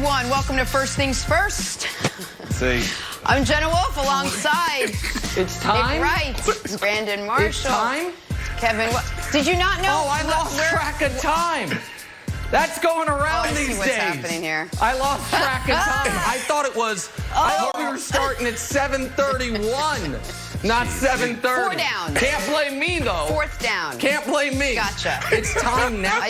everyone. Welcome to First Things First. See. I'm Jenna Wolf alongside It's time. Wright, Brandon Marshall. It's time. Kevin, did you not know? Oh, I lost track of time. That's going around I see these what's days. happening here. I lost track of time. I thought it was. I thought we were starting at 7:31, not 7:30. 4 down. Can't blame me though. 4th down. Can't blame me. Gotcha. It's time now.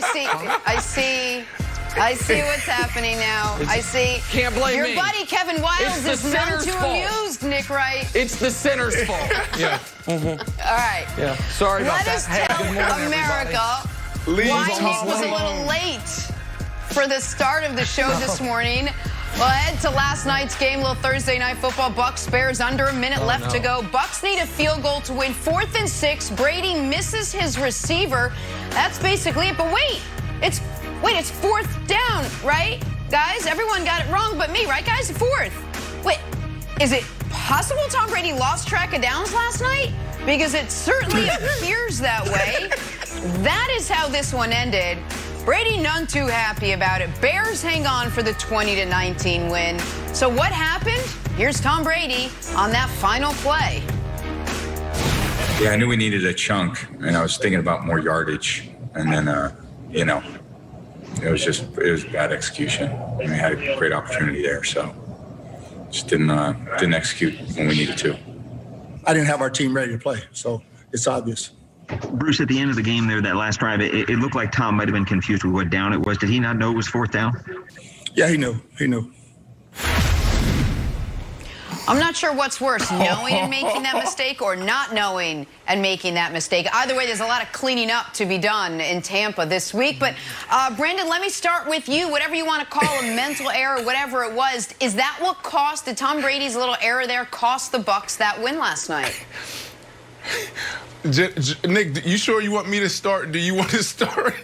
I see what's happening now. I see. Can't blame Your me. buddy Kevin Wiles is none too amused, Nick Wright. It's the sinner's fault. Yeah. All right. Yeah. Sorry about Let that. us Hey, tell good morning, America why Nick was a little late for the start of the show this morning. We'll head to last night's game, little Thursday night football. Bucs Bears under a minute left to go. Bucs need a field goal to win. 4th and 6. Brady misses his receiver. That's basically it. But wait, it's 4th down, right? Guys, everyone got it wrong but me, right, guys? 4th. Wait, is it possible Tom Brady lost track of downs last night? Because it certainly appears that way. That is how this one ended. Brady none too happy about it. Bears hang on for the 20-19 win. So what happened? Here's Tom Brady on that final play. Yeah, I knew we needed a chunk, and I was thinking about more yardage. And then, it was bad execution. And we had a great opportunity there, so just didn't execute when we needed to. I didn't have our team ready to play, so it's obvious. Bruce, at the end of the game there, that last drive, it looked like Tom might have been confused with what down it was. Did he not know it was 4th down? Yeah, he knew. He knew. I'm not sure what's worse, knowing and making that mistake or not knowing and making that mistake. Either way, there's a lot of cleaning up to be done in Tampa this week. But, Brandon, let me start with you. Whatever you want to call a mental error, whatever it was, is that what did Tom Brady's little error there cost the Bucs that win last night? Nick, you sure you want me to start? Do you want to start?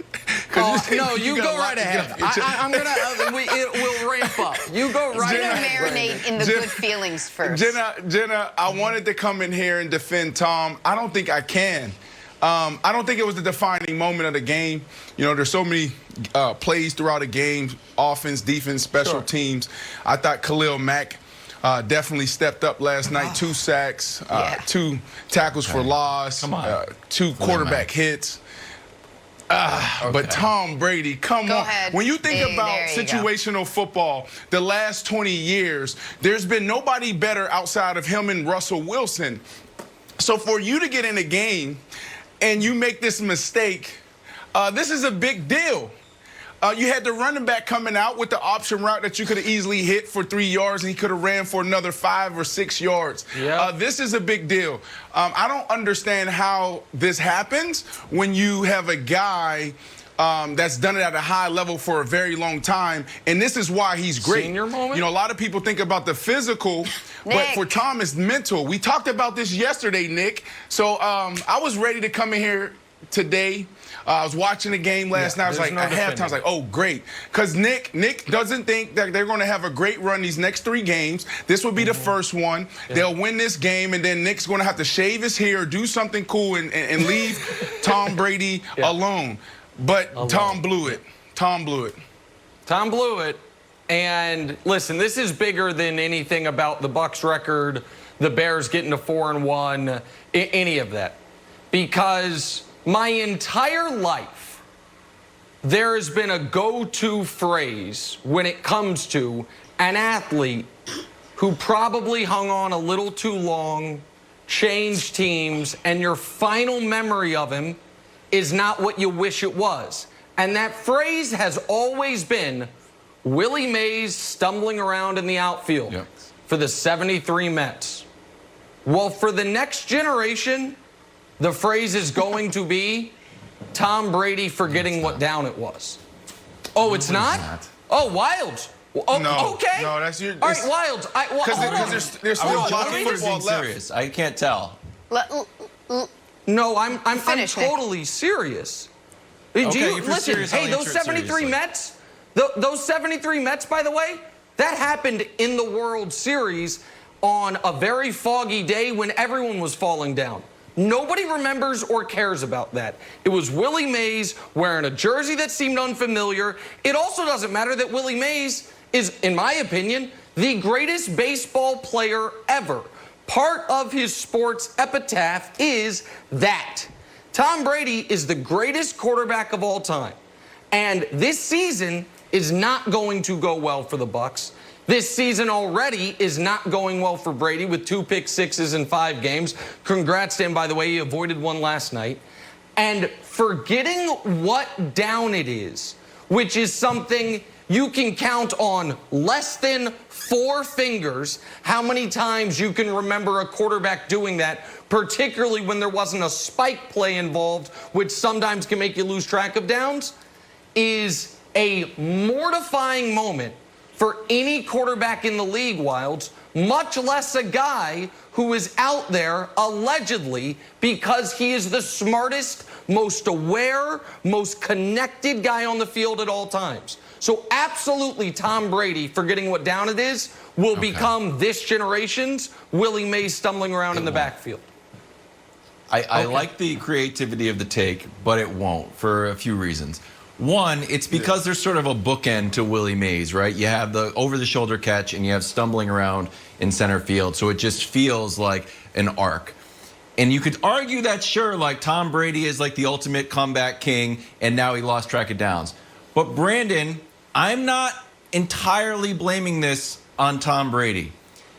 No, you go right ahead. I'm gonna. We'll ramp up. You go right ahead. Marinate in the good feelings first. Jenna, I wanted to come in here and defend Tom. I don't think I can. I don't think it was the defining moment of the game. You know, there's so many plays throughout a game: offense, defense, special teams. I thought Khalil Mack definitely stepped up last night. 2 sacks, 2 tackles for loss, 2 quarterback hits. But Tom Brady, come on. When you think about situational football, the last 20 years, there's been nobody better outside of him and Russell Wilson. So for you to get in a game and you make this mistake, this is a big deal. You had the running back coming out with the option route that you could have easily hit for 3 yards, and he could have ran for another 5 or 6 yards. This is a big deal. I don't understand how this happens when you have a guy that's done it at a high level for a very long time, and this is why he's great. Senior moment? You know, a lot of people think about the physical, but for Tom, it's mental. We talked about this yesterday, Nick. So I was ready to come in here today. I was watching the game last night. I was like, at halftime, I was like, oh, great. Because Nick doesn't think that they're going to have a great run these next 3 games. This will be the first one. They'll win this game, and then Nick's going to have to shave his hair, do something cool, and leave Tom Brady alone. But Tom blew it. Tom blew it. Tom blew it. And listen, this is bigger than anything about the Bucs record, the Bears getting to 4-1, any of that. Because my entire life, there has been a go-to phrase when it comes to an athlete who probably hung on a little too long, changed teams, and your final memory of him is not what you wish it was. And that phrase has always been Willie Mays stumbling around in the outfield for the 73 Mets. Well, for the next generation, the phrase is going to be Tom Brady forgetting what down it was. Oh, it's not? Oh, Wilds. Oh, no, okay. No, that's your. All right, Wilds. Because there's still a lot of football left. Serious. I can't tell. No, I'm totally serious. Listen, hey, those 73 Mets, those 73 Mets, by the way, that happened in the World Series on a very foggy day when everyone was falling down. Nobody remembers or cares about that. It was Willie Mays wearing a jersey that seemed unfamiliar. It also doesn't matter that Willie Mays is, in my opinion, the greatest baseball player ever. Part of his sports epitaph is that. Tom Brady is the greatest quarterback of all time. And this season is not going to go well for the Bucs. This season already is not going well for Brady with 2 pick sixes in 5 games. Congrats to him, by the way. He avoided one last night. And forgetting what down it is, which is something you can count on less than 4 fingers, how many times you can remember a quarterback doing that, particularly when there wasn't a spike play involved, which sometimes can make you lose track of downs, is a mortifying moment for any quarterback in the league, Wilds, much less a guy who is out there allegedly because he is the smartest, most aware, most connected guy on the field at all times. So absolutely Tom Brady, forgetting what down it is, will become this generation's Willie Mays stumbling around in the backfield. I like the creativity of the take, but it won't for a few reasons. One, it's because there's sort of a bookend to Willie Mays, right? You have the over-the-shoulder catch and you have stumbling around in center field, so it just feels like an arc. And you could argue that, sure, like Tom Brady is like the ultimate comeback king, and now he lost track of downs. But Brandon, I'm not entirely blaming this on Tom Brady.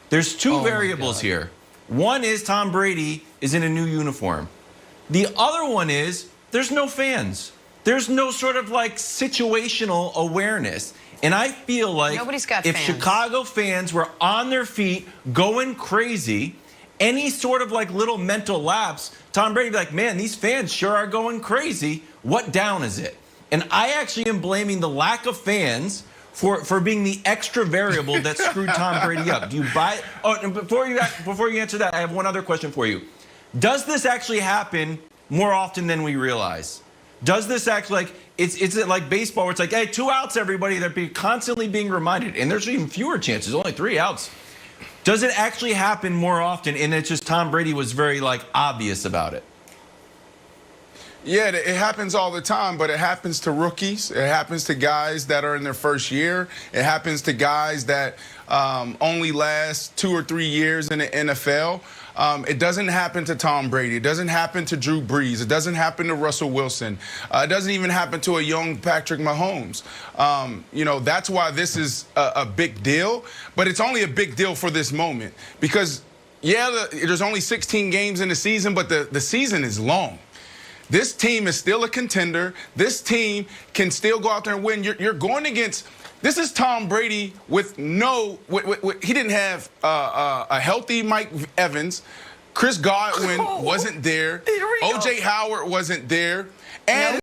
There's 2 variables here. One is Tom Brady is in a new uniform. The other one is there's no fans. There's no sort of like situational awareness. And I feel like if Chicago fans were on their feet going crazy, any sort of like little mental lapse, Tom Brady would be like, man, these fans sure are going crazy. What down is it? And I actually am blaming the lack of fans for being the extra variable that screwed Tom Brady up. Do you buy it? Oh, and before you answer that, I have one other question for you. Does this actually happen more often than we realize? Does this actually, like, is it like baseball where it's like, hey, 2 outs, everybody, they're constantly being reminded, and there's even fewer chances, only 3 outs. Does it actually happen more often, and it's just Tom Brady was very, like, obvious about it? Yeah, it happens all the time, but it happens to rookies. It happens to guys that are in their first year. It happens to guys that only last 2 or 3 years in the NFL. It doesn't happen to Tom Brady. It doesn't happen to Drew Brees. It doesn't happen to Russell Wilson. It doesn't even happen to a young Patrick Mahomes. You know, that's why this is a big deal, but it's only a big deal for this moment because, yeah, there's only 16 games in the season, but the season is long. This team is still a contender. This team can still go out there and win. You're going against – this is Tom Brady with no he didn't have a healthy Mike Evans. Chris Godwin wasn't there. O.J. Howard wasn't there. And